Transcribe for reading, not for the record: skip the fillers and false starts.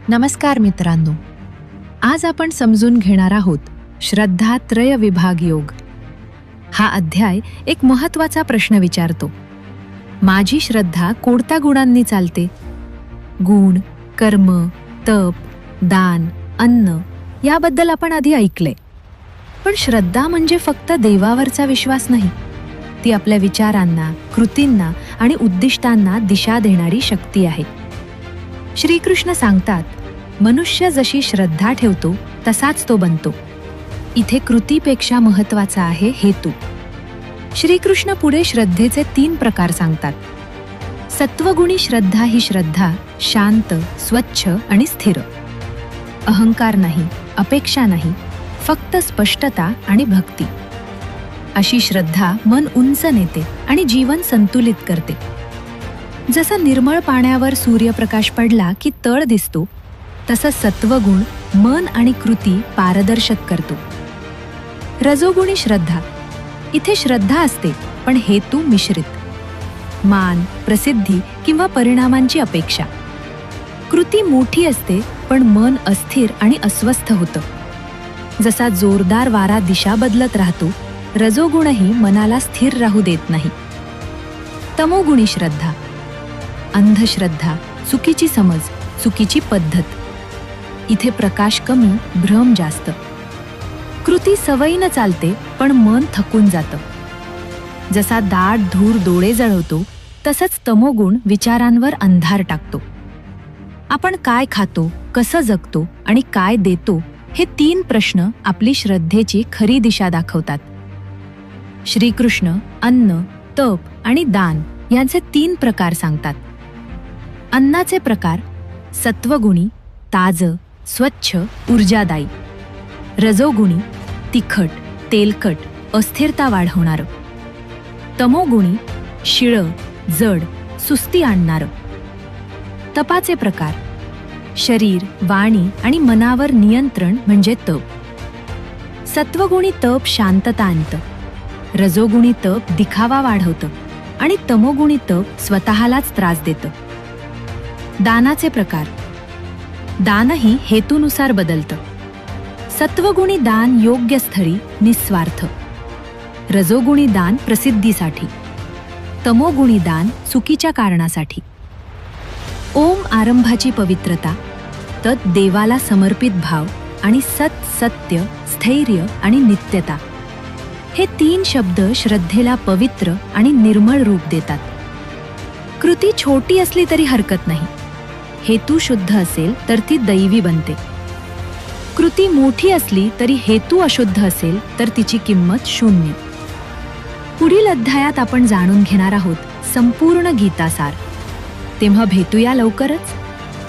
नमस्कार मित्रांनो, आज आपण समजून घेणार आहोत श्रद्धा त्रय विभाग योग. हा अध्याय एक महत्त्वाचा प्रश्न विचारतो. माझी श्रद्धा कोणत्या गुणांनी चालते? गुण, कर्म, तप, दान, अन्न याबद्दल आपण आधी ऐकले. पण श्रद्धा म्हणजे फक्त देवावरचा विश्वास नाही. ती आपल्या विचारांना, कृतींना आणि उद्दिष्टांना दिशा देणारी शक्ती आहे. श्रीकृष्ण सांगतात, मनुष्य जशी श्रद्धा ठेवतो तसाच तो बनतो. इथे कृतीपेक्षा महत्त्वाचा आहे हेतू. श्रीकृष्ण पुढे श्रद्धेचे 3 प्रकार सांगतात. सत्वगुणी श्रद्धा ही श्रद्धा शांत, स्वच्छ आणि स्थिर. अहंकार नाही, अपेक्षा नाही, फक्त स्पष्टता आणि भक्ती. अशी श्रद्धा मन उंच नेते आणि जीवन संतुलित करते. जसं निर्मळ पाण्यावर सूर्यप्रकाश पडला की तळ दिसतो, तसं सत्वगुण मन आणि कृती पारदर्शक करतो. रजोगुणी श्रद्धा, इथे श्रद्धा असते पण हेतू मिश्रित. मान, प्रसिद्धी किंवा परिणामांची अपेक्षा. कृती मोठी असते पण मन अस्थिर आणि अस्वस्थ होतं. जसा जोरदार वारा दिशा बदलत राहतो, रजोगुणही मनाला स्थिर राहू देत नाही. तमोगुणी श्रद्धा, अंधश्रद्धा, चुकीची समज, चुकीची पद्धत. इथे प्रकाश कमी, भ्रम जास्त. कृती सवयीनं चालते पण मन थकून जातं. जसा दाट धूर डोळे जळवतो, तसंच तमोगुण विचारांवर अंधार टाकतो. आपण काय खातो, कसं जगतो आणि काय देतो, हे 3 प्रश्न आपली श्रद्धेची खरी दिशा दाखवतात. श्रीकृष्ण अन्न, तप आणि दान यांचे 3 प्रकार सांगतात. अन्नाचे प्रकार: सत्वगुणी ताजं, स्वच्छ, ऊर्जादायी. रजोगुणी तिखट, तेलकट, अस्थिरता वाढवणारं. तमोगुणी शिळं, जड, सुस्ती आणणारं. तपाचे प्रकार: शरीर, वाणी आणि मनावर नियंत्रण म्हणजे तप. सत्वगुणी तप शांतता आणतं. रजोगुणी तप दिखावा वाढवतं आणि तमोगुणी तप स्वतःलाच त्रास देतं. दानाचे प्रकार: दानही हेतूनुसार बदलतं. सत्वगुणी दान योग्य स्थळी, निस्वार्थ. रजोगुणी दान प्रसिद्धीसाठी. तमोगुणी दान चुकीच्या कारणासाठी. ओम आरंभाची पवित्रता, तत् देवाला समर्पित भाव आणि सत, सत्य, स्थैर्य आणि नित्यता. हे 3 शब्द श्रद्धेला पवित्र आणि निर्मळ रूप देतात. कृती छोटी असली तरी हरकत नाही. हेतू शुद्ध असेल तर ती दैवी बनते. कृती मोठी असली तरी हेतू अशुद्ध असेल तर तिची किंमत शून्य. पुढील अध्यायात आपण जाणून घेणार आहोत संपूर्ण गीतासार. तेव्हा भेटूया लवकरच.